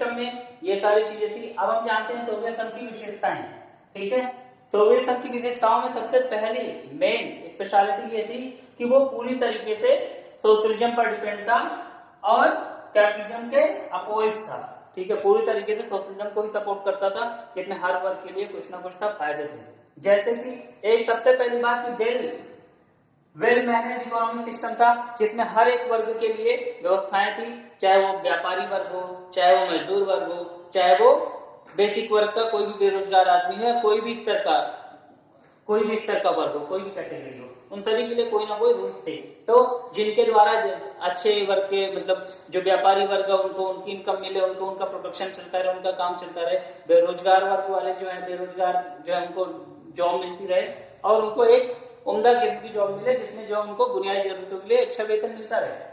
System में ये सारी चीजें थी। अब हम जानते हैं सोवियत संघ की विशेषताएं। ठीक है, सोवियत संघ की विशेषताओं में सबसे पहली मेन स्पेशलिटी ये थी कि वो पूरी तरीके से सोशलिज्म पर डिपेंड था और कैपिटलिज्म के अपोजिट था। ठीक है, पूरी तरीके से सोशलिज्म को ही सपोर्ट करता था, जिसमें हर वर्ग के लिए कुछ ना कुछ था फायदे थे। जैसे कि एक सबसे पहली बात कि वेल मैनेज इकोनॉमिक सिस्टम था, जिसमें हर एक वर्ग के लिए व्यवस्थाएं थी, चाहे वो व्यापारी वर्ग हो, चाहे वो मजदूर वर्ग हो, चाहे वो बेसिक वर्ग का कोई भी बेरोजगार आदमी है, कोई भी स्तर का वर्ग हो, कोई भी कैटेगरी हो, उन सभी के लिए कोई ना कोई रूल्स थे। तो जिनके द्वारा अच्छे वर्ग के मतलब जो व्यापारी वर्ग है उनको उनकी इनकम मिले, उनको उनका प्रोडक्शन चलता रहे, उनका काम चलता रहे। बेरोजगार वर्ग वाले जो है बेरोजगार जो है उनको जॉब मिलती रहे और उनको एक उम्दा किस्म की जॉब मिले जिसमें जो उनको बुनियादी जरूरतों के लिए अच्छा वेतन मिलता रहे।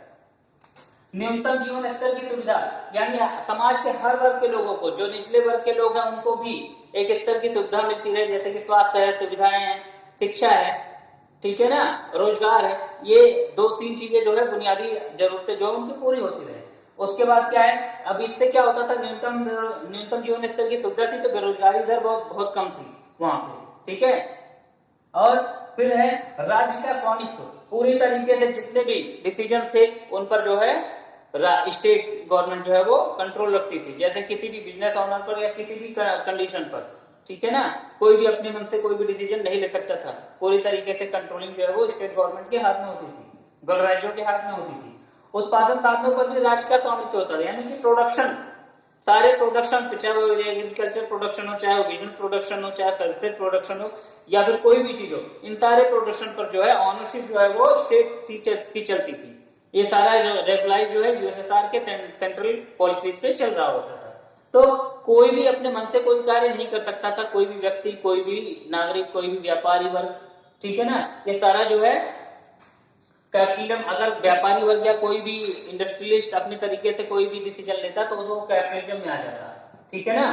न्यूनतम जीवन स्तर की सुविधा, यानी समाज के हर वर्ग के लोगों को, जो निचले वर्ग के लोग हैं उनको भी एक स्तर की सुविधा मिलती रहे, जैसे कि स्वास्थ्य है, सुविधाएं हैं, शिक्षा है, ठीक है ना, रोजगार है। ये 2-3 चीजें जो है बुनियादी जरूरतें जो है उनकी पूरी होती रहे। उसके बाद क्या है, अब इससे क्या होता था, न्यूनतम जीवन स्तर की सुविधा थी तो बेरोजगारी दर बहुत कम थी वहां पे। ठीक है, और फिर है राज्य का स्वामित्व, पूरी तरीके से जितने भी डिसीजन थे उन पर जो है स्टेट गवर्नमेंट जो है वो कंट्रोल रखती थी, जैसे किसी भी बिजनेस ऑनर पर या किसी भी कंडीशन पर। ठीक है ना, कोई भी अपने मन से कोई भी डिसीजन नहीं ले सकता था, पूरी तरीके से कंट्रोलिंग जो है वो स्टेट गवर्नमेंट के हाथ में होती थी, गणराज्यों के हाथ में होती थी। उत्पादन साधनों पर भी राज्य का स्वामित्व होता था, यानी कि प्रोडक्शन, सारे प्रोडक्शन, चाहे वो एग्रीकल्चर प्रोडक्शन हो, चाहे वो बिजनेस प्रोडक्शन हो, चाहे सर्विसेज प्रोडक्शन हो, या फिर कोई भी चीज हो, इन सारे प्रोडक्शन पर जो है ऑनरशिप जो है वो स्टेट की चलती थी। ये सारा रेगुलाइज जो है यूएसएसआर के सेंट्रल पॉलिसीज पे चल रहा होता था। तो कोई भी अपने मन से कोई कार्य नहीं कर सकता था, कोई भी व्यक्ति, कोई भी नागरिक, कोई भी व्यापारी वर्ग। ठीक है ना, ये सारा जो है कैपिटलिज्म, अगर व्यापारी वर्ग या कोई भी इंडस्ट्रियलिस्ट अपने तरीके से कोई भी डिसीजन लेता तो वो कैपिटलिज्म में आ जाता। ठीक है ना,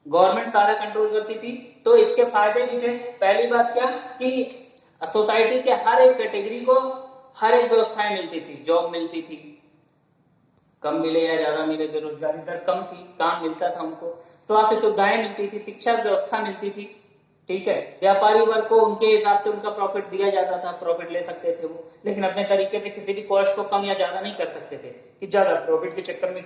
गवर्नमेंट सारा कंट्रोल करती थी। तो इसके फायदे भी थे। पहली बात क्या कि सोसाइटी के हर एक कैटेगरी को हर एक व्यवस्थाएं मिलती थी, जॉब मिलती थी, कम मिले या ज्यादा मिले, बेरोजगारी दर कम थी, काम मिलता था उनको, स्वास्थ्य सुविधाएं मिलती थी, शिक्षा व्यवस्था मिलती थी। ठीक है, व्यापारी वर्ग को उनके हिसाब से उनका प्रॉफिट दिया जाता था, प्रॉफिट ले सकते थे वो, लेकिन अपने तरीके से किसी भी कॉस्ट को कम या ज्यादा नहीं कर सकते थे कि ज्यादा प्रॉफिट के चक्कर में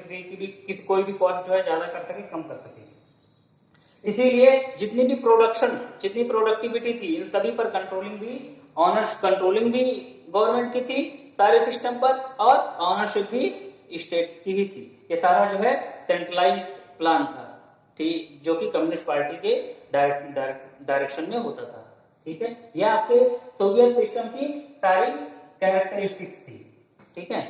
कोई भी कॉस्ट जो है ज्यादा कर सके, कम कर सके। इसीलिए जितनी भी प्रोडक्शन, जितनी प्रोडक्टिविटी थी, इन सभी पर कंट्रोलिंग भी गवर्नमेंट की थी सारे सिस्टम पर, और ऑनरशिप भी स्टेट की ही थी। ये सारा जो है सेंट्रलाइज्ड प्लान था, ठीक, जो कि कम्युनिस्ट पार्टी के डायरेक्शन में होता था। ठीक है, यह आपके सोवियत सिस्टम की सारी कैरेक्टरिस्टिक्स थी। ठीक है,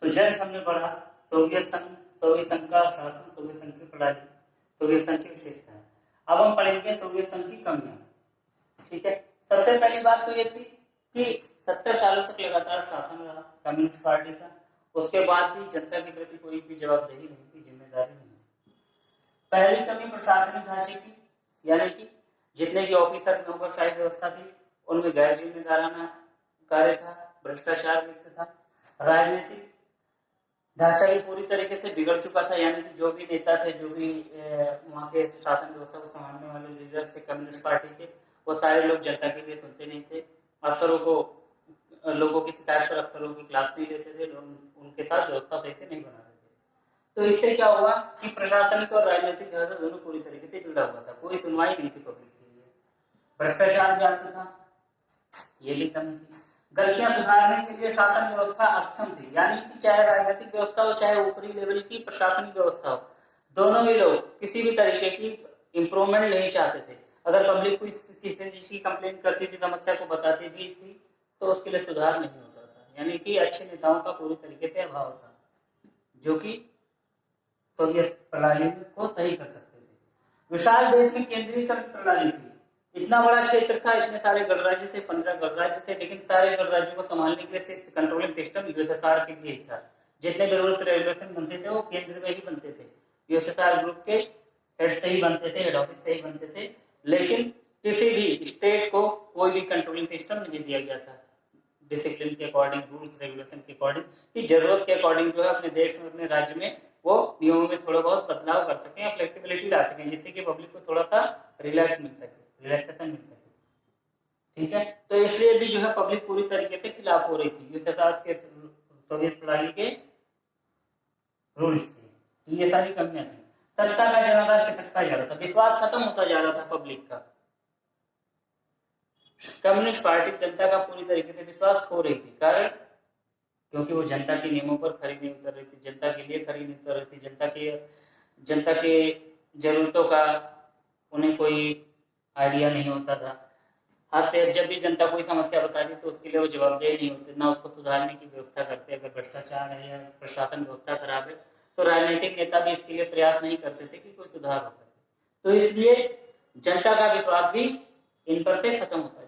तो जस्ट हमने पढ़ा सोवियत संघ का शासन, सोवियत संघ की प्रणाली, सोवियत संघ की विशेषताएं। अब हम पढ़ेंगे सोवियत संघ की कमियां। ठीक है, सबसे पहली बात तो ये थी कि 70 सालों तक लगातार शासन रहा कम्युनिस्ट पार्टी का, उसके बाद भी जनता के प्रति कोई भी जवाबदेही नहीं थी, जिम्मेदारी नहीं। पहली कमी प्रशासनिक ढांचे की, यानी कि जितने भी ऑफिसर, नौकरशाही व्यवस्था थी उनमें गैर जिम्मेदाराना कार्य था, भ्रष्टाचार व्यक्त था। राजनीतिक ढांचा भी पूरी तरीके से बिगड़ चुका था, यानी कि जो भी नेता थे, जो भी वहां के शासन व्यवस्था को संभालने वाले लीडर थे कम्युनिस्ट पार्टी के, वो सारे लोग जनता के लिए सुनते नहीं थे। अफसरों को, लोगों की शिकायत पर अफसरों की क्लास नहीं लेते थे, उनके साथ व्यवस्था सही से नहीं बनाते थे। तो इससे क्या हुआ कि प्रशासनिक और राजनीतिक ढांचा दोनों पूरी तरीके से बिगड़ा हुआ था, कोई सुनवाई नहीं थी पब्लिक के लिए। भ्रष्टाचार ज्यादा था, ये भी कमी थी। गलतियां सुधारने के लिए शासन व्यवस्था अक्षम थी, यानी कि चाहे राजनीतिक व्यवस्था हो, चाहे ऊपरी लेवल की प्रशासनिक व्यवस्था हो, दोनों ही लोग किसी भी तरीके की इंप्रूवमेंट नहीं चाहते थे। अगर पब्लिक कोई किसी चीज की कंप्लेन करती थी, समस्या को बताती भी थी, तो उसके लिए सुधार नहीं होता था, यानी कि अच्छे नेताओं का पूरी तरीके से अभाव था, जो कि सोवियत प्रणाली को सही कर सकते थे। विशाल देश में केंद्रीकृत प्रणाली थी, इतना बड़ा क्षेत्र था, इतने सारे गणराज्य थे, 15 गणराज्य थे, लेकिन सारे गणराज्यों को संभालने के लिए कंट्रोलिंग सिस्टम यूएसएसआर के लिए था। जितने भी रूल्स रेगुलेशन बनते थे वो केंद्र में ही बनते थे, यूएसएसआर ग्रुप के हेड से ही बनते थे, हेड ऑफिस से ही बनते थे, लेकिन किसी भी स्टेट को कोई भी कंट्रोलिंग सिस्टम नहीं दिया गया था, डिसिप्लिन के अकॉर्डिंग, रूल्स रेगुलेशन के अकॉर्डिंग, की जरूरत के अकॉर्डिंग जो है अपने देश में, अपने राज्य में वो नियमों में थोड़ा बहुत बदलाव कर सकें या फ्लेक्सिबिलिटी ला सकें, जिससे कि पब्लिक को थोड़ा सा रिलैक्स मिल सके, रिलैक्सेशन मिल सके। ठीक है, तो इसलिए भी जो है पब्लिक पूरी तरीके से खिलाफ हो रही थी यूएसएसआर के सोवियत प्रणाली के रूल्स की। ये सारी कमियां थी। सत्ता का जनाधार खिसकता जा रहा था, विश्वास खत्म होता जा रहा था पब्लिक का। कम्युनिस्ट पार्टी जनता का पूरी तरीके से विश्वास खो रही थी। कारण क्योंकि वो जनता के नियमों पर खरी नहीं उतर रही थी, जनता के लिए खरी नहीं उतर रही थी, जनता के जरूरतों का उन्हें कोई आइडिया नहीं होता था। हाथ से जब भी जनता कोई समस्या बताती तो उसके लिए वो जवाबदेही नहीं होते, ना उसको सुधारने की व्यवस्था करते। अगर भ्रष्टाचार है या प्रशासन व्यवस्था खराब है तो राजनीतिक नेता भी इसके लिए प्रयास नहीं करते थे कि कोई सुधार हो सके। तो इसलिए जनता का विश्वास भी इन पर से खत्म होता है।